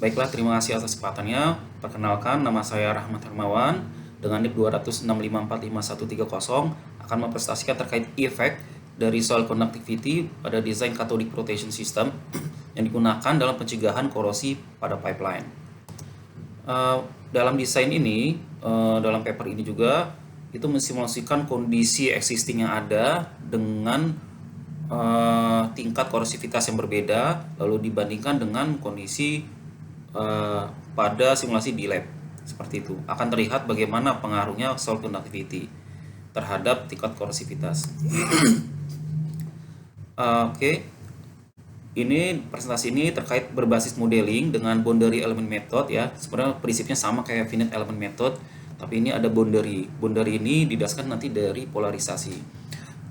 Baiklah, terima kasih atas kesempatannya. Perkenalkan, nama saya Rahmat Hermawan dengan NIK 206545130 akan mempresentasikan terkait efek dari soil conductivity pada desain cathodic protection system yang digunakan dalam pencegahan korosi pada pipeline. Dalam desain ini, dalam paper ini juga itu mensimulasikan kondisi existing yang ada dengan tingkat korosivitas yang berbeda, lalu dibandingkan dengan kondisi pada simulasi di lab. Seperti itu akan terlihat bagaimana pengaruhnya soil conductivity terhadap tingkat korosivitas. Oke. Ini presentasi ini terkait berbasis modeling dengan boundary element method ya. Sebenarnya prinsipnya sama kayak finite element method, tapi ini ada boundary. Boundary ini didasarkan nanti dari polarisasi.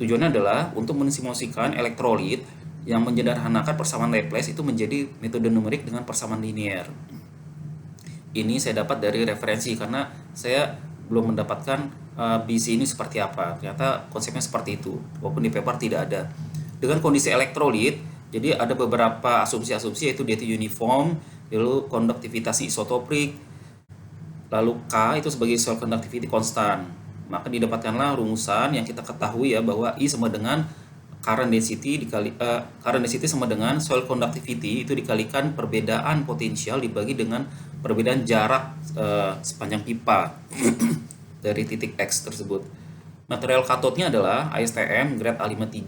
Tujuannya adalah untuk mensimulasikan elektrolit yang menyederhanakan persamaan Laplace itu menjadi metode numerik dengan persamaan linear. Ini saya dapat dari referensi karena saya belum mendapatkan BC ini seperti apa. Ternyata konsepnya seperti itu, walaupun di paper tidak ada. Dengan kondisi elektrolit, jadi ada beberapa asumsi-asumsi yaitu dia itu uniform, lalu konduktivitasnya isotopik, lalu K itu sebagai soil conductivity constant. Maka didapatkanlah rumusan yang kita ketahui ya bahwa I sama dengan current density sama dengan soil conductivity itu dikalikan perbedaan potensial dibagi dengan perbedaan jarak sepanjang pipa dari titik X tersebut. Material katodnya adalah ASTM grade A53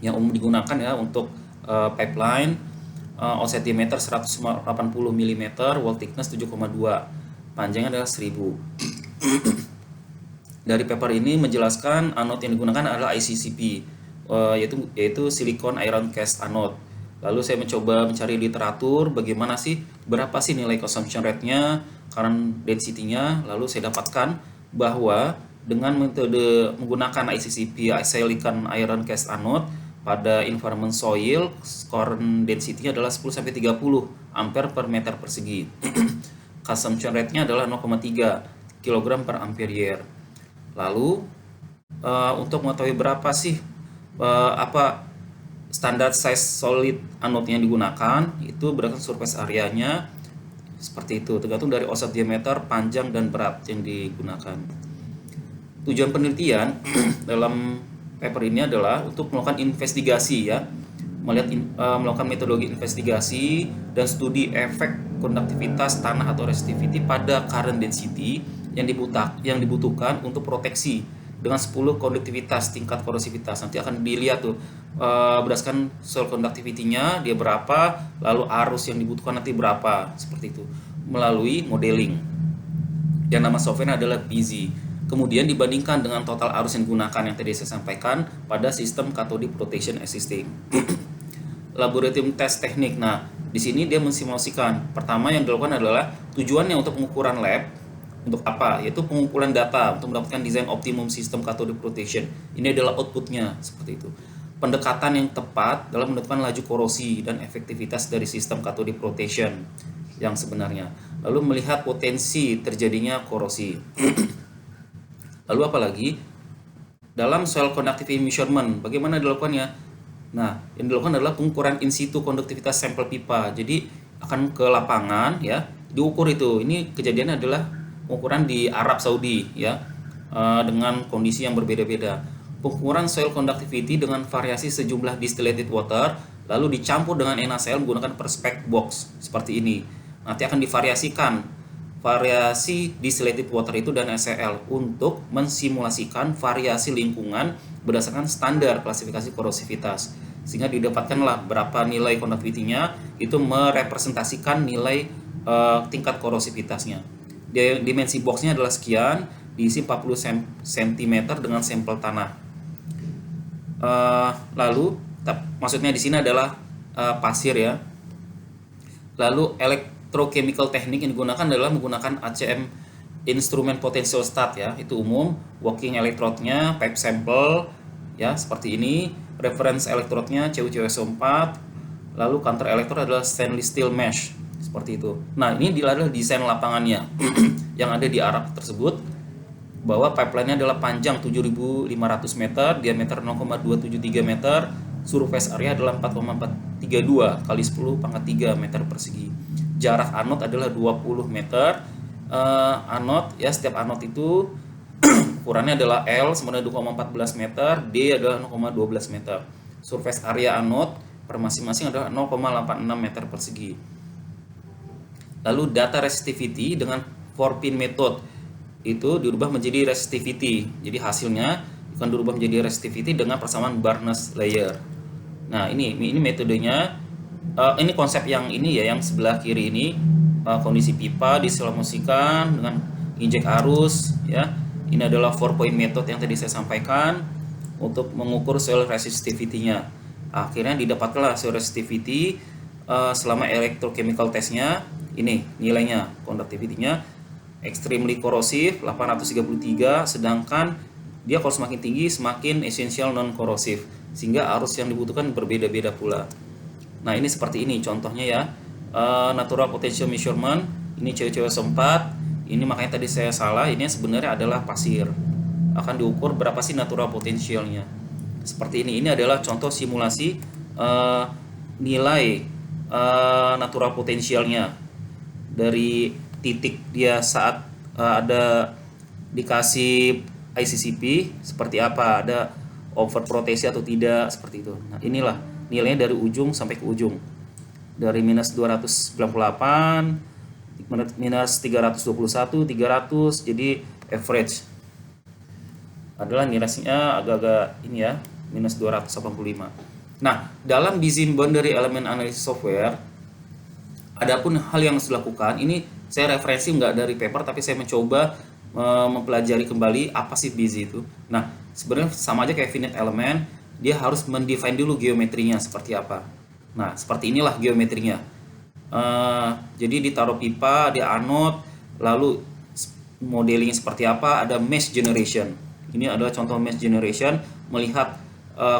yang umum digunakan ya untuk pipeline, offset diameter 180 mm, wall thickness 7,2, panjangnya adalah 1000. Dari paper ini menjelaskan anode yang digunakan adalah ICCP, yaitu silicon iron cast anode. Lalu saya mencoba mencari literatur bagaimana sih, berapa sih nilai consumption rate-nya, current density-nya. Lalu saya dapatkan bahwa dengan metode menggunakan ICCP, silicon iron cast anode, pada environment soil, current density-nya adalah 10-30 ampere per meter persegi. Consumption rate-nya adalah 0,3 kg per ampere year. Lalu untuk mengetahui berapa sih standar size solid anode yang digunakan, itu berdasarkan surface area-nya seperti itu, tergantung dari offset diameter, panjang dan berat yang digunakan. Tujuan penelitian dalam paper ini adalah untuk melakukan investigasi ya, melakukan metodologi investigasi dan studi efek konduktivitas tanah atau resistivity pada current density yang dibutuhkan untuk proteksi dengan 10 konduktivitas tingkat korosivitas. Nanti akan dilihat tuh berdasarkan soil conductivity-nya dia berapa, lalu arus yang dibutuhkan nanti berapa, seperti itu melalui modeling. Yang nama software adalah BZ. Kemudian dibandingkan dengan total arus yang digunakan yang tadi saya sampaikan pada sistem cathodic protection existing. Laboratorium test teknik. Nah, di sini dia mensimulasikan. Pertama yang dilakukan adalah tujuannya untuk pengukuran lab. Untuk apa? Yaitu pengumpulan data untuk mendapatkan desain optimum sistem cathodic protection. Ini adalah outputnya, seperti itu. Pendekatan yang tepat dalam menentukan laju korosi dan efektivitas dari sistem cathodic protection yang sebenarnya. Lalu melihat potensi terjadinya korosi. Lalu apalagi? Dalam soil conductivity measurement, bagaimana dilakukannya? Nah, yang dilakukan adalah pengukuran in situ konduktivitas sampel pipa. Jadi akan ke lapangan ya, diukur itu. Ini kejadiannya adalah pengukuran di Arab Saudi ya, dengan kondisi yang berbeda-beda. Pengukuran soil conductivity dengan variasi sejumlah distillated water lalu dicampur dengan NaCl menggunakan perspect box seperti ini. Nanti akan divariasikan variasi distillated water itu dan NaCl untuk mensimulasikan variasi lingkungan berdasarkan standar klasifikasi korosivitas, sehingga didapatkanlah berapa nilai conductivity-nya itu merepresentasikan nilai tingkat korosivitasnya. Dimensi boxnya adalah sekian, diisi 40 cm dengan sampel tanah. Lalu maksudnya di sini adalah pasir ya. Lalu electrochemical teknik yang digunakan adalah menggunakan ACM instrument potential stat ya, itu umum. Working electrode-nya pipe sample ya seperti ini. Reference electrode-nya CuCuSO4. Lalu counter electrode adalah stainless steel mesh seperti itu. Nah, ini adalah desain lapangannya yang ada di Arab tersebut, bahwa pipeline-nya adalah panjang 7.500 meter, diameter 0,273 meter, surface area adalah 4,43 32 kali 10 pangkat 3 meter persegi. Jarak anode adalah 20 meter. Anode ya, setiap anode itu ukurannya adalah L sama dengan 2,14 meter, D adalah 0,12 meter. Surface area anode per masing-masing adalah 0,86 meter persegi. Lalu data resistivity dengan 4-pin method itu dirubah menjadi resistivity. Jadi hasilnya akan dirubah menjadi resistivity dengan persamaan Barnes layer. Nah, ini metodenya. Ini konsep yang ini ya, yang sebelah kiri ini kondisi pipa disimulasikan dengan injek arus ya. Ini adalah 4-point method yang tadi saya sampaikan untuk mengukur soil resistivity-nya. Akhirnya didapatkanlah soil resistivity selama electrochemical testnya. Ini nilainya, conductivity-nya extremely corrosive 833, sedangkan dia kalau semakin tinggi semakin essential non corrosive, sehingga arus yang dibutuhkan berbeda-beda pula. Nah, ini seperti ini contohnya ya. Natural potential measurement, ini cewek-cewek sempat. Ini makanya tadi saya salah, ini sebenarnya adalah pasir. Akan diukur berapa sih natural potentialnya. Seperti ini. Ini adalah contoh simulasi nilai natural potentialnya dari titik dia saat ada dikasih ICCP seperti apa, ada overproteksi atau tidak, seperti itu. Nah, inilah nilainya dari ujung sampai ke ujung, dari minus 298, minus 321, 300, jadi average adalah nilainya agak-agak ini ya, minus 285. Nah, dalam Bizim Boundary Element Analysis Software, adapun hal yang harus dilakukan, ini saya referensi nggak dari paper, tapi saya mencoba mempelajari kembali apa sih BZ itu. Nah, sebenarnya sama aja kayak finite element, dia harus mendefine dulu geometrinya seperti apa. Nah, seperti inilah geometrinya. Jadi ditaruh pipa, ada anode, lalu modelingnya seperti apa, ada mesh generation. Ini adalah contoh mesh generation, melihat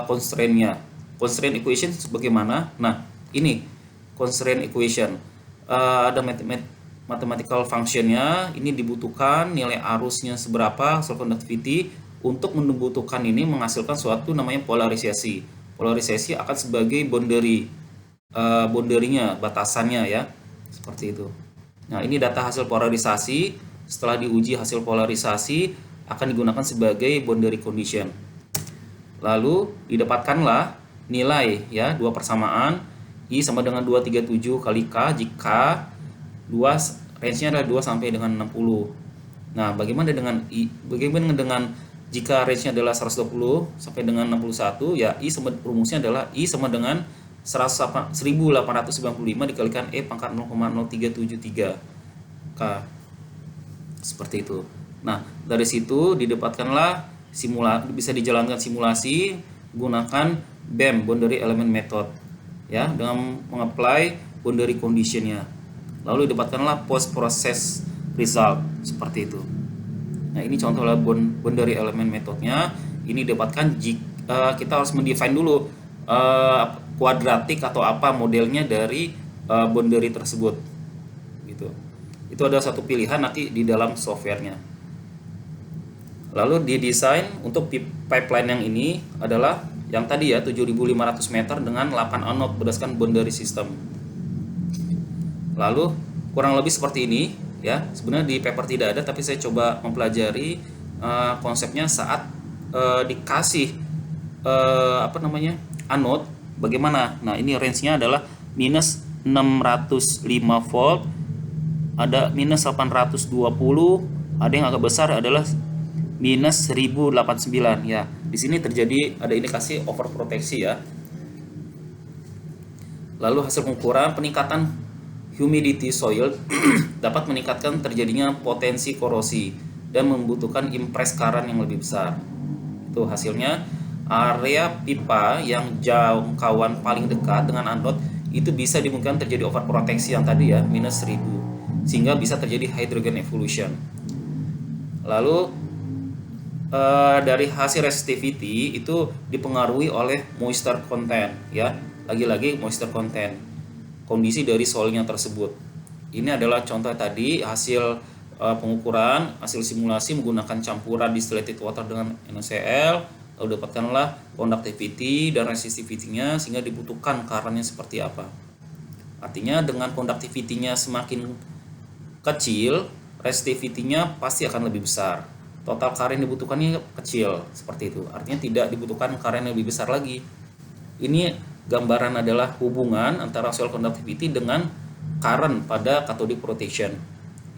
constraint-nya. Constraint equation bagaimana? Nah, ini constraint equation. Ada mathematical function-nya, ini dibutuhkan nilai arusnya seberapa, soil conductivity. Untuk membutuhkan ini menghasilkan suatu namanya polarisasi. Polarisasi akan sebagai boundary-nya, batasannya ya, seperti itu. Nah, ini data hasil polarisasi. Setelah diuji hasil polarisasi akan digunakan sebagai boundary condition. Lalu didapatkanlah nilai ya, dua persamaan I sama dengan 237 kali K jika range-nya adalah 2 sampai dengan 60. Nah, bagaimana dengan jika range-nya adalah 120 sampai dengan 61, ya rumusnya adalah I sama dengan 1895 dikalikan E pangkat 0,0373 K. Seperti itu. Nah, dari situ didapatkanlah bisa dijalankan simulasi gunakan BEM, Boundary Element Method ya, dengan mengapply boundary condition-nya. Lalu didapatkanlah post process result seperti itu. Nah, ini contohnya boundary element metodenya. Ini didapatkan jika kita harus mendefine dulu kuadratik atau apa modelnya dari boundary tersebut. Gitu. Itu adalah satu pilihan nanti di dalam softwarenya. Lalu didesain untuk pipeline yang ini adalah yang tadi ya, 7.500 meter dengan 8 anode berdasarkan boundary system. Lalu kurang lebih seperti ini ya. Sebenarnya di paper tidak ada, tapi saya coba mempelajari konsepnya saat dikasih anode bagaimana. Nah, ini range-nya adalah minus 605 volt, ada minus 820, ada yang agak besar adalah minus 1089 ya. Di sini terjadi ada indikasi overproteksi ya. Lalu hasil pengukuran peningkatan humidity soil dapat meningkatkan terjadinya potensi korosi dan membutuhkan impress current yang lebih besar. Itu hasilnya, area pipa yang jangkauan paling dekat dengan anode itu bisa dimungkinkan terjadi overproteksi yang tadi ya, minus 1000, sehingga bisa terjadi hydrogen evolution. Lalu dari hasil resistivity itu dipengaruhi oleh moisture content ya, lagi-lagi moisture content, kondisi dari soilnya tersebut. Ini adalah contoh tadi hasil pengukuran, hasil simulasi menggunakan campuran distilled water dengan NaCl, lalu dapatkanlah conductivity dan resistivity-nya sehingga dibutuhkan current-nya seperti apa. Artinya dengan conductivity-nya semakin kecil, resistivity-nya pasti akan lebih besar. Total current yang dibutuhkannya kecil, seperti itu. Artinya tidak dibutuhkan current yang lebih besar lagi. Ini gambaran adalah hubungan antara soil conductivity dengan current pada cathodic protection.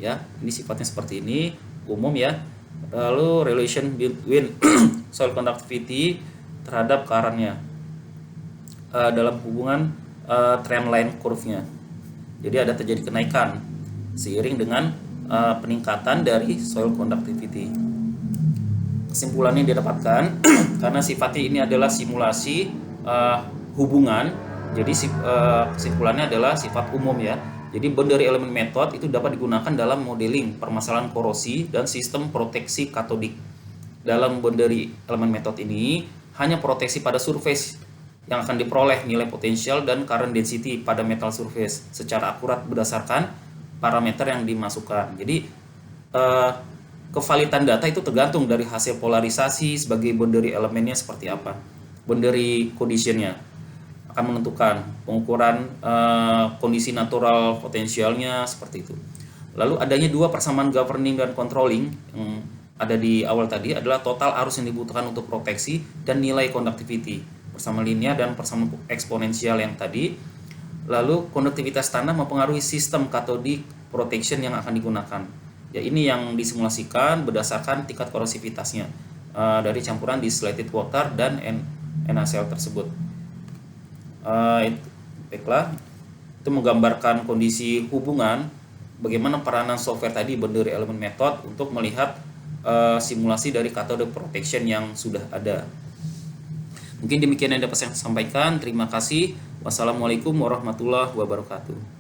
Ya, ini sifatnya seperti ini, umum ya. Lalu relation between soil conductivity terhadap current-nya dalam hubungan trend line curve-nya. Jadi ada terjadi kenaikan seiring dengan peningkatan dari soil conductivity. Kesimpulannya didapatkan karena sifatnya ini adalah simulasi hubungan, jadi kesimpulannya adalah sifat umum ya. Jadi boundary element method itu dapat digunakan dalam modeling permasalahan korosi dan sistem proteksi katodik. Dalam boundary element method ini hanya proteksi pada surface yang akan diperoleh nilai potensial dan current density pada metal surface secara akurat berdasarkan parameter yang dimasukkan. Jadi kevalitan data itu tergantung dari hasil polarisasi sebagai boundary elemennya seperti apa. Boundary conditionnya akan menentukan pengukuran kondisi natural potensialnya seperti itu. Lalu adanya dua persamaan governing dan controlling yang ada di awal tadi adalah total arus yang dibutuhkan untuk proteksi dan nilai conductivity, persamaan linear dan persamaan eksponensial yang tadi. Lalu konduktivitas tanah mempengaruhi sistem cathodic protection yang akan digunakan. Ya, ini yang disimulasikan berdasarkan tingkat korosivitasnya dari campuran distillated water dan NaCl tersebut. Baiklah, itu menggambarkan kondisi hubungan bagaimana peranan software tadi boundary element method untuk melihat simulasi dari cathodic protection yang sudah ada. Mungkin demikian yang dapat saya sampaikan. Terima kasih. Wassalamualaikum warahmatullahi wabarakatuh.